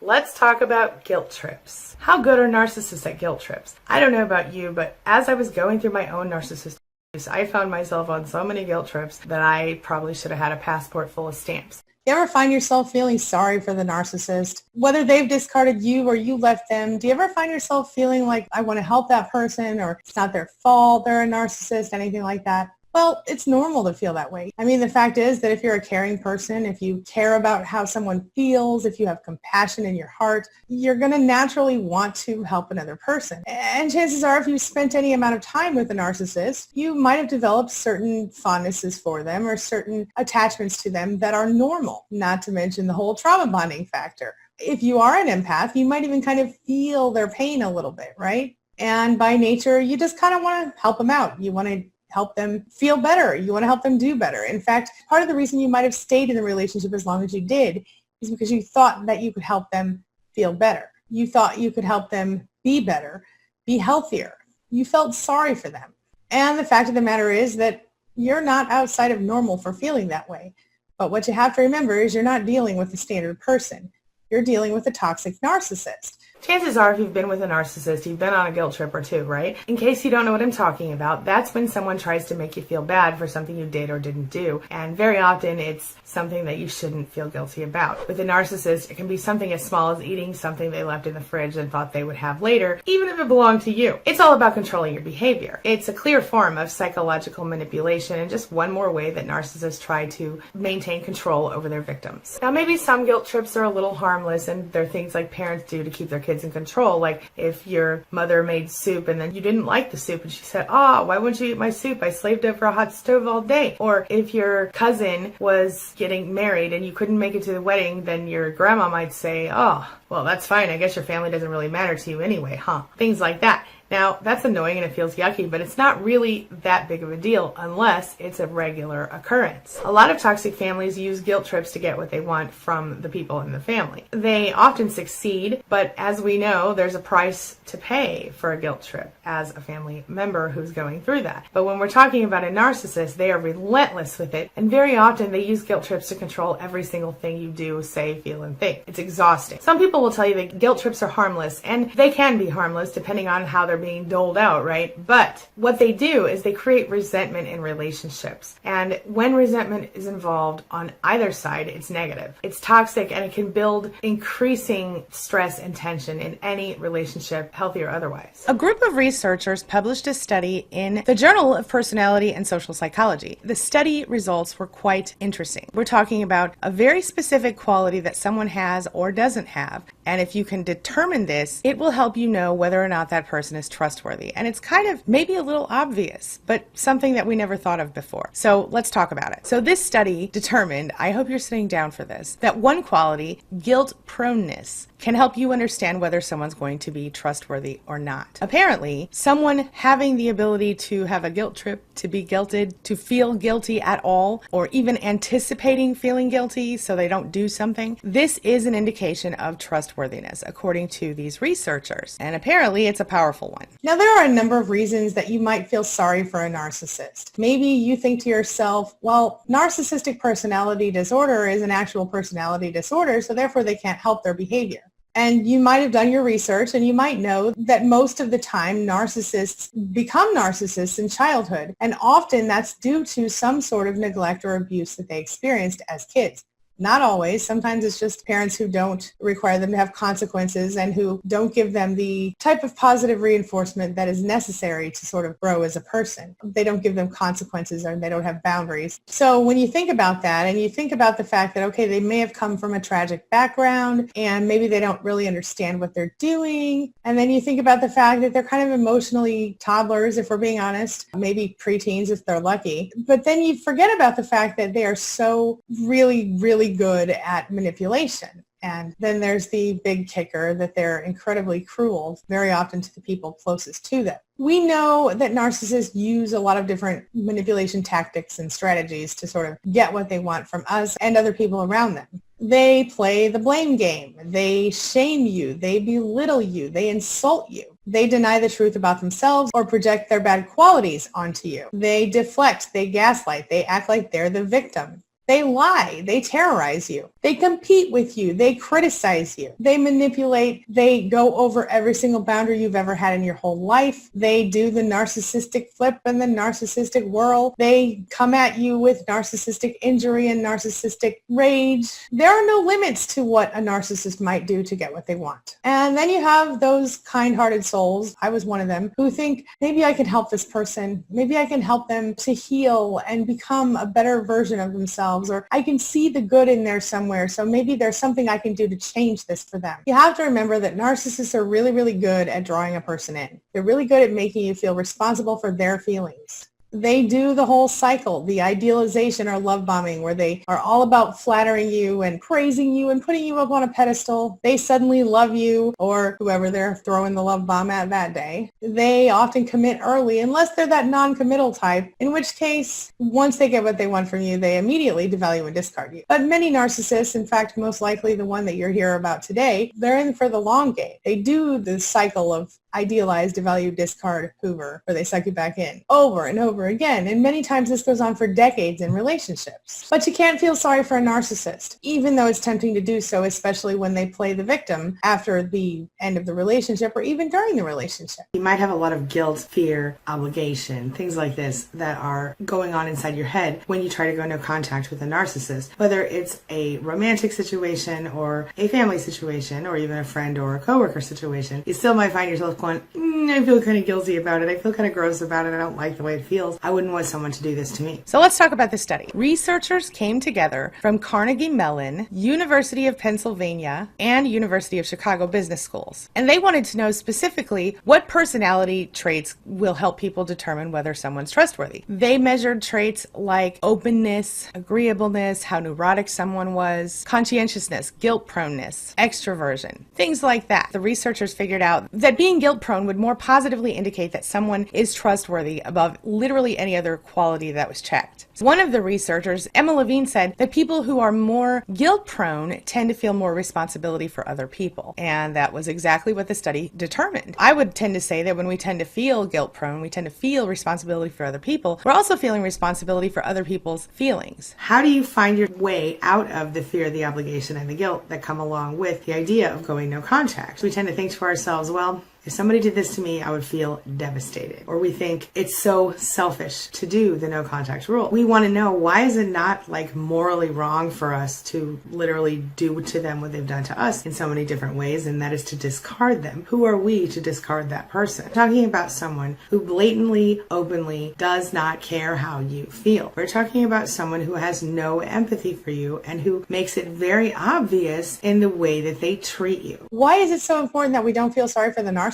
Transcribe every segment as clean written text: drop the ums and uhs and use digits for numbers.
Let's talk about guilt trips. How good are narcissists at guilt trips? I don't know about you, but as I was going through my own narcissistic abuse, I found myself on so many guilt trips that I probably should have had a passport full of stamps. You ever find yourself feeling sorry for the narcissist? Whether they've discarded you or you left them, do you ever find yourself feeling like, I want to help that person, or it's not their fault, they're a narcissist, anything like that? Well, it's normal to feel that way. I mean, the fact is that if you're a caring person, if you care about how someone feels, if you have compassion in your heart, you're going to naturally want to help another person. And chances are, if you spent any amount of time with a narcissist, you might have developed certain fondnesses for them or certain attachments to them that are normal, not to mention the whole trauma bonding factor. If you are an empath, you might even kind of feel their pain a little bit, right? And by nature, you just kind of want to help them out. You want to help them feel better. You want to help them do better. In fact, part of the reason you might have stayed in the relationship as long as you did is because you thought that you could help them feel better. You thought you could help them be better, be healthier. You felt sorry for them. And the fact of the matter is that you're not outside of normal for feeling that way. But what you have to remember is you're not dealing with a standard person. You're dealing with a toxic narcissist. Chances are, if you've been with a narcissist, you've been on a guilt trip or two, right? In case you don't know what I'm talking about, that's when someone tries to make you feel bad for something you did or didn't do. And very often it's something that you shouldn't feel guilty about. With a narcissist, it can be something as small as eating something they left in the fridge and thought they would have later, even if it belonged to you. It's all about controlling your behavior. It's a clear form of psychological manipulation and just one more way that narcissists try to maintain control over their victims. Now, maybe some guilt trips are a little harmless and they're things like parents do to keep their kids in control. Like if your mother made soup and then you didn't like the soup and she said, why wouldn't you eat my soup? I slaved over a hot stove all day. Or if your cousin was getting married and you couldn't make it to the wedding, then your grandma might say, well, that's fine. I guess your family doesn't really matter to you anyway, huh? Things like that. Now, that's annoying and it feels yucky, but it's not really that big of a deal unless it's a regular occurrence. A lot of toxic families use guilt trips to get what they want from the people in the family. They often succeed, but as we know, there's a price to pay for a guilt trip as a family member who's going through that. But when we're talking about a narcissist, they are relentless with it, and very often they use guilt trips to control every single thing you do, say, feel, and think. It's exhausting. Some people will tell you that guilt trips are harmless, and they can be harmless depending on how they're being doled out, right? But what they do is they create resentment in relationships. And when resentment is involved on either side, it's negative. It's toxic and it can build increasing stress and tension in any relationship, healthy or otherwise. A group of researchers published a study in the Journal of Personality and Social Psychology. The study results were quite interesting. We're talking about a very specific quality that someone has or doesn't have. And if you can determine this, it will help you know whether or not that person is trustworthy. And it's kind of maybe a little obvious, but something that we never thought of before. So let's talk about it. So this study determined, I hope you're sitting down for this, that one quality, guilt-proneness, can help you understand whether someone's going to be trustworthy or not. Apparently, someone having the ability to have a guilt trip, to be guilted, to feel guilty at all, or even anticipating feeling guilty so they don't do something, this is an indication of trustworthiness, according to these researchers. And apparently, it's a powerful one. Now, there are a number of reasons that you might feel sorry for a narcissist. Maybe you think to yourself, well, narcissistic personality disorder is an actual personality disorder, so therefore they can't help their behavior. And you might have done your research and you might know that most of the time narcissists become narcissists in childhood. And often that's due to some sort of neglect or abuse that they experienced as kids. Not always. Sometimes it's just parents who don't require them to have consequences and who don't give them the type of positive reinforcement that is necessary to sort of grow as a person. They don't give them consequences and they don't have boundaries. So when you think about that and you think about the fact that, okay, they may have come from a tragic background and maybe they don't really understand what they're doing. And then you think about the fact that they're kind of emotionally toddlers, if we're being honest, maybe preteens if they're lucky. But then you forget about the fact that they are so really good at manipulation. And then there's the big kicker that they're incredibly cruel, very often to the people closest to them. We know that narcissists use a lot of different manipulation tactics and strategies to sort of get what they want from us and other people around them. They play the blame game. They shame you. They belittle you. They insult you. They deny the truth about themselves or project their bad qualities onto you. They deflect. They gaslight. They act like they're the victim. They lie. They terrorize you. They compete with you. They criticize you. They manipulate. They go over every single boundary you've ever had in your whole life. They do the narcissistic flip and the narcissistic whirl. They come at you with narcissistic injury and narcissistic rage. There are no limits to what a narcissist might do to get what they want. And then you have those kind-hearted souls, I was one of them, who think, maybe I can help this person. Maybe I can help them to heal and become a better version of themselves, or I can see the good in there somewhere, so maybe there's something I can do to change this for them. You have to remember that narcissists are really, really good at drawing a person in. They're really good at making you feel responsible for their feelings. They do the whole cycle, the idealization or love bombing, where they are all about flattering you and praising you and putting you up on a pedestal. They suddenly love you, or whoever they're throwing the love bomb at that day. They often commit early, unless they're that non-committal type, in which case, once they get what they want from you, they immediately devalue and discard you. But many narcissists, in fact, most likely the one that you're here about today, they're in for the long game. They do the cycle of idealize, devalue, discard, hoover, where they suck you back in over and over again. And many times this goes on for decades in relationships. But you can't feel sorry for a narcissist, even though it's tempting to do so, especially when they play the victim after the end of the relationship or even during the relationship. You might have a lot of guilt, fear, obligation, things like this that are going on inside your head when you try to go no contact with a narcissist. Whether it's a romantic situation or a family situation or even a friend or a coworker situation, you still might find yourself going, I feel kind of guilty about it. I feel kind of gross about it. I don't like the way it feels. I wouldn't want someone to do this to me. So let's talk about this study. Researchers came together from Carnegie Mellon, University of Pennsylvania, and University of Chicago business schools. And they wanted to know specifically what personality traits will help people determine whether someone's trustworthy. They measured traits like openness, agreeableness, how neurotic someone was, conscientiousness, guilt-proneness, extroversion, things like that. The researchers figured out that being guilt-prone would more positively indicate that someone is trustworthy above literally any other quality that was checked. One of the researchers, Emma Levine, said that people who are more guilt-prone tend to feel more responsibility for other people. And that was exactly what the study determined. I would tend to say that when we tend to feel guilt-prone, we tend to feel responsibility for other people. We're also feeling responsibility for other people's feelings. How do you find your way out of the fear, the obligation, and the guilt that come along with the idea of going no contact? We tend to think to ourselves, well, if somebody did this to me, I would feel devastated. Or we think it's so selfish to do the no contact rule. We want to know, why is it not like morally wrong for us to literally do to them what they've done to us in so many different ways, and that is to discard them? Who are we to discard that person? We're talking about someone who blatantly, openly does not care how you feel. We're talking about someone who has no empathy for you and who makes it very obvious in the way that they treat you. Why is it so important that we don't feel sorry for the narcissist?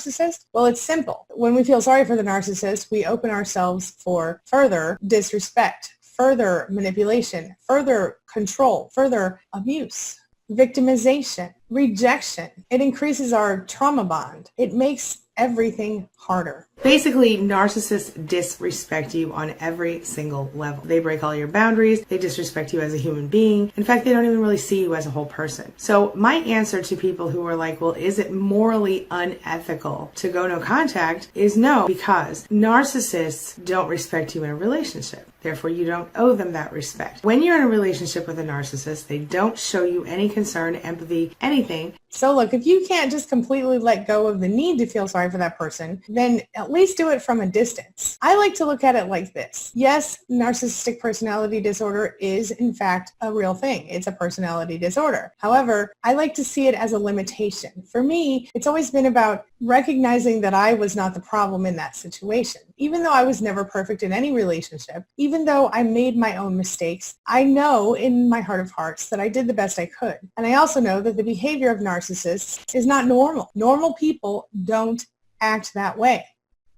Well, it's simple. When we feel sorry for the narcissist, we open ourselves for further disrespect, further manipulation, further control, further abuse, victimization, rejection. It increases our trauma bond. It makes everything harder. Basically, narcissists disrespect you on every single level. They break all your boundaries. They disrespect you as a human being. In fact, they don't even really see you as a whole person. So my answer to people who are like, well, is it morally unethical to go no contact, is no, because narcissists don't respect you in a relationship. Therefore, you don't owe them that respect. When you're in a relationship with a narcissist, they don't show you any concern, empathy, anything. So look, if you can't just completely let go of the need to feel sorry for that person, then at least do it from a distance. I like to look at it like this. Yes, narcissistic personality disorder is in fact a real thing. It's a personality disorder. However, I like to see it as a limitation. For me, it's always been about recognizing that I was not the problem in that situation. Even though I was never perfect in any relationship, even though I made my own mistakes, I know in my heart of hearts that I did the best I could. And I also know that the behavior of narcissists is not normal. Normal people don't act that way.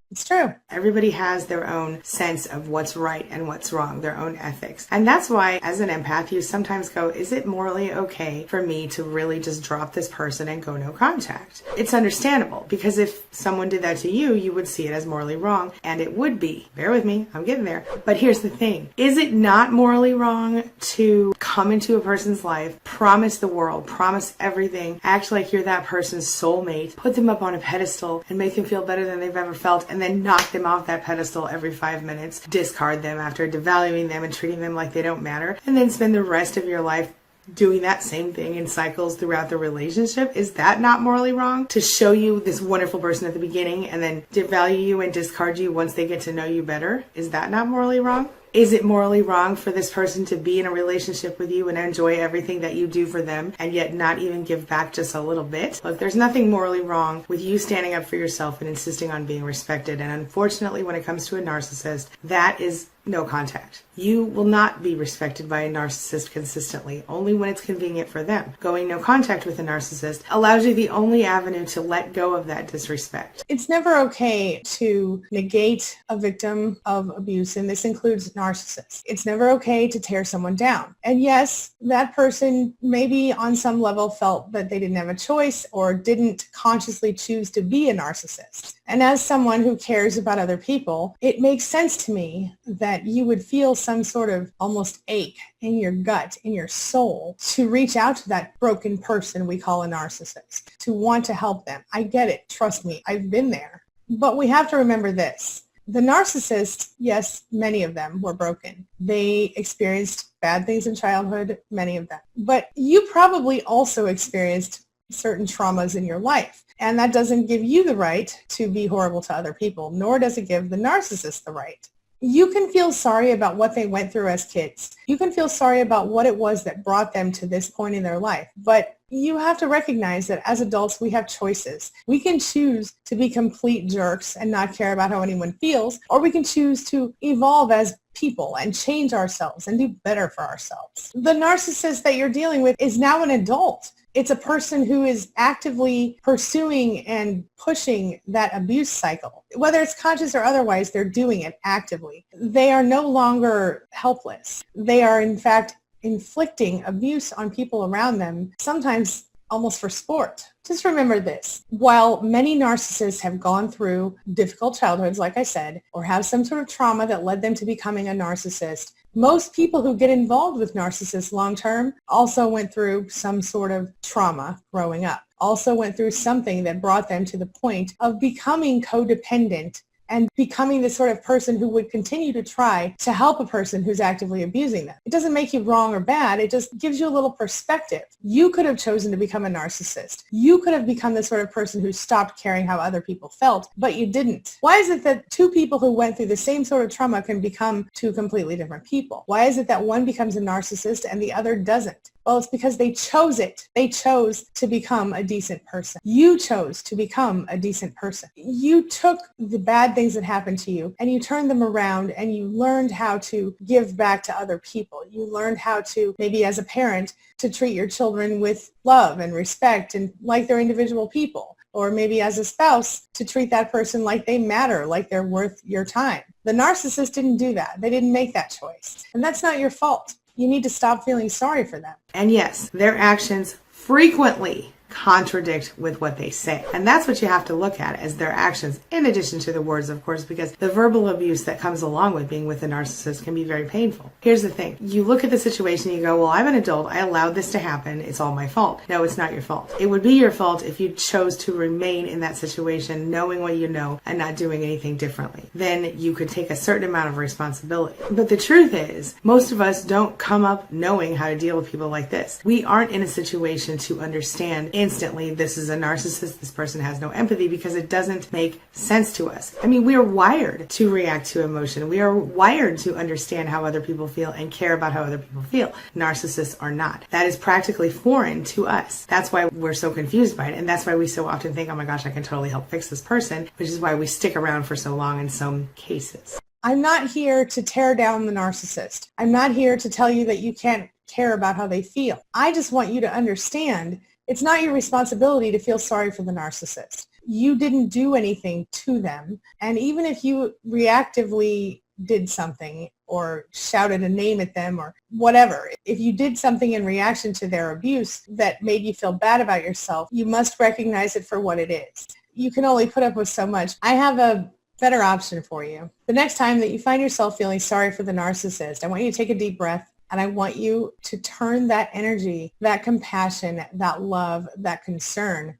It's true. Everybody has their own sense of what's right and what's wrong, their own ethics. And that's why, as an empath, you sometimes go, is it morally okay for me to really just drop this person and go no contact? It's understandable, because if someone did that to you, you would see it as morally wrong, and it would be. Bear with me, I'm getting there. But here's the thing. Is it not morally wrong to come into a person's life, promise the world, promise everything, act like you're that person's soulmate, put them up on a pedestal, and make them feel better than they've ever felt, and and then knock them off that pedestal every 5 minutes, discard them after devaluing them and treating them like they don't matter, and then spend the rest of your life doing that same thing in cycles throughout the relationship? Is that not morally wrong? To show you this wonderful person at the beginning and then devalue you and discard you once they get to know you better? Is that not morally wrong? Is it morally wrong for this person to be in a relationship with you and enjoy everything that you do for them and yet not even give back just a little bit? Look, there's nothing morally wrong with you standing up for yourself and insisting on being respected. And unfortunately, when it comes to a narcissist, that is no contact. You will not be respected by a narcissist consistently, only when it's convenient for them. Going no contact with a narcissist allows you the only avenue to let go of that disrespect. It's never okay to negate a victim of abuse, and this includes narcissists. It's never okay to tear someone down. And yes, that person maybe on some level felt that they didn't have a choice or didn't consciously choose to be a narcissist. And as someone who cares about other people, it makes sense to me that you would feel some sort of almost ache in your gut, in your soul, to reach out to that broken person we call a narcissist, to want to help them. I get it. Trust me, I've been there. But we have to remember this. The narcissist, yes, many of them were broken. They experienced bad things in childhood, many of them. But you probably also experienced certain traumas in your life. And that doesn't give you the right to be horrible to other people, nor does it give the narcissist the right. You can feel sorry about what they went through as kids. You can feel sorry about what it was that brought them to this point in their life. But you have to recognize that as adults, we have choices. We can choose to be complete jerks and not care about how anyone feels, or we can choose to evolve as people and change ourselves and do better for ourselves. The narcissist that you're dealing with is now an adult. It's a person who is actively pursuing and pushing that abuse cycle. Whether it's conscious or otherwise, they're doing it actively. They are no longer helpless. They are, in fact, inflicting abuse on people around them, sometimes almost for sport. Just remember this. While many narcissists have gone through difficult childhoods, like I said, or have some sort of trauma that led them to becoming a narcissist, most people who get involved with narcissists long-term also went through some sort of trauma growing up, also went through something that brought them to the point of becoming codependent and becoming the sort of person who would continue to try to help a person who's actively abusing them. It doesn't make you wrong or bad. It just gives you a little perspective. You could have chosen to become a narcissist. You could have become the sort of person who stopped caring how other people felt, but you didn't. Why is it that two people who went through the same sort of trauma can become two completely different people? Why is it that one becomes a narcissist and the other doesn't? Well, it's because they chose it. They chose to become a decent person. You chose to become a decent person. You took the bad things that happened to you and you turned them around and you learned how to give back to other people. You learned how to, maybe as a parent, to treat your children with love and respect and like they're individual people. Or maybe as a spouse, to treat that person like they matter, like they're worth your time. The narcissist didn't do that. They didn't make that choice. And that's not your fault. You need to stop feeling sorry for them. And yes, their actions frequently contradict with what they say. And that's what you have to look at as their actions, in addition to the words, of course, because the verbal abuse that comes along with being with a narcissist can be very painful. Here's the thing. You look at the situation, you go, well, I'm an adult. I allowed this to happen. It's all my fault. No, it's not your fault. It would be your fault if you chose to remain in that situation, knowing what you know and not doing anything differently. Then you could take a certain amount of responsibility. But the truth is, most of us don't come up knowing how to deal with people like this. We aren't in a situation to understand instantly this is a narcissist, this person has no empathy, because it doesn't make sense to us. I mean, we are wired to react to emotion. We are wired to understand how other people feel and care about how other people feel. Narcissists are not. That is practically foreign to us. That's why we're so confused by it. And that's why we so often think, oh my gosh, I can totally help fix this person, which is why we stick around for so long in some cases. I'm not here to tear down the narcissist. I'm not here to tell you that you can't care about how they feel. I just want you to understand it's not your responsibility to feel sorry for the narcissist. You didn't do anything to them. And even if you reactively did something or shouted a name at them or whatever, if you did something in reaction to their abuse that made you feel bad about yourself, you must recognize it for what it is. You can only put up with so much. I have a better option for you. The next time that you find yourself feeling sorry for the narcissist, I want you to take a deep breath. And I want you to turn that energy, that compassion, that love, that concern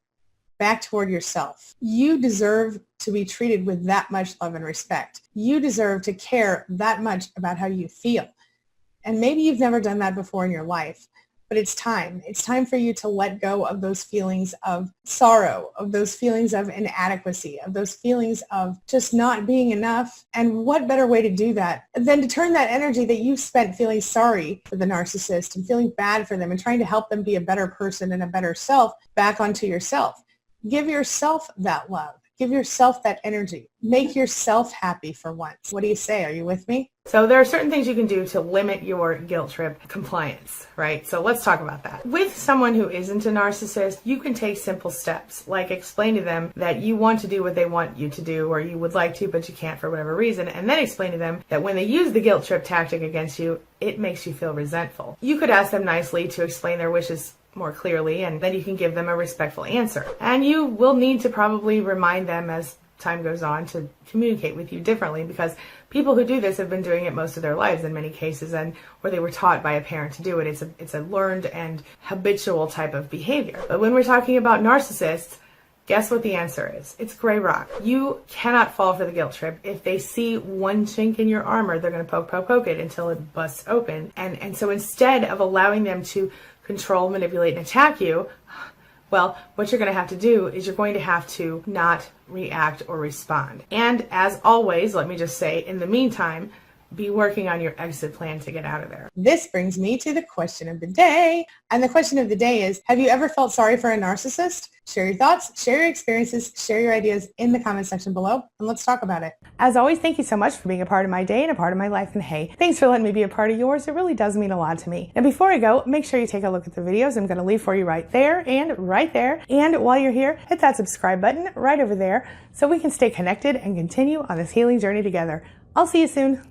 back toward yourself. You deserve to be treated with that much love and respect. You deserve to care that much about how you feel. And maybe you've never done that before in your life, but it's time. It's time for you to let go of those feelings of sorrow, of those feelings of inadequacy, of those feelings of just not being enough. And what better way to do that than to turn that energy that you've spent feeling sorry for the narcissist and feeling bad for them and trying to help them be a better person and a better self back onto yourself. Give yourself that love. Give yourself that energy. Make yourself happy for once. What do you say? Are you with me? So there are certain things you can do to limit your guilt trip compliance, right? So let's talk about that. With someone who isn't a narcissist, you can take simple steps, like explain to them that you want to do what they want you to do, or you would like to, but you can't for whatever reason, and then explain to them that when they use the guilt trip tactic against you, it makes you feel resentful. You could ask them nicely to explain their wishes more clearly, and then you can give them a respectful answer. And you will need to probably remind them as time goes on to communicate with you differently, because people who do this have been doing it most of their lives in many cases, and or they were taught by a parent to do it. It's a learned and habitual type of behavior. But when we're talking about narcissists, guess what the answer is? It's gray rock. You cannot fall for the guilt trip. If they see one chink in your armor, they're going to poke it until it busts open. And so instead of allowing them to control, manipulate, and attack you, well, what you're going to have to do is you're going to have to not react or respond. And as always, let me just say, in the meantime, be working on your exit plan to get out of there. This brings me to the question of the day. And the question of the day is, have you ever felt sorry for a narcissist? Share your thoughts, share your experiences, share your ideas in the comment section below, and let's talk about it. As always, thank you so much for being a part of my day and a part of my life. And hey, thanks for letting me be a part of yours. It really does mean a lot to me. Now, before I go, make sure you take a look at the videos I'm going to leave for you right there and right there. And while you're here, hit that subscribe button right over there so we can stay connected and continue on this healing journey together. I'll see you soon.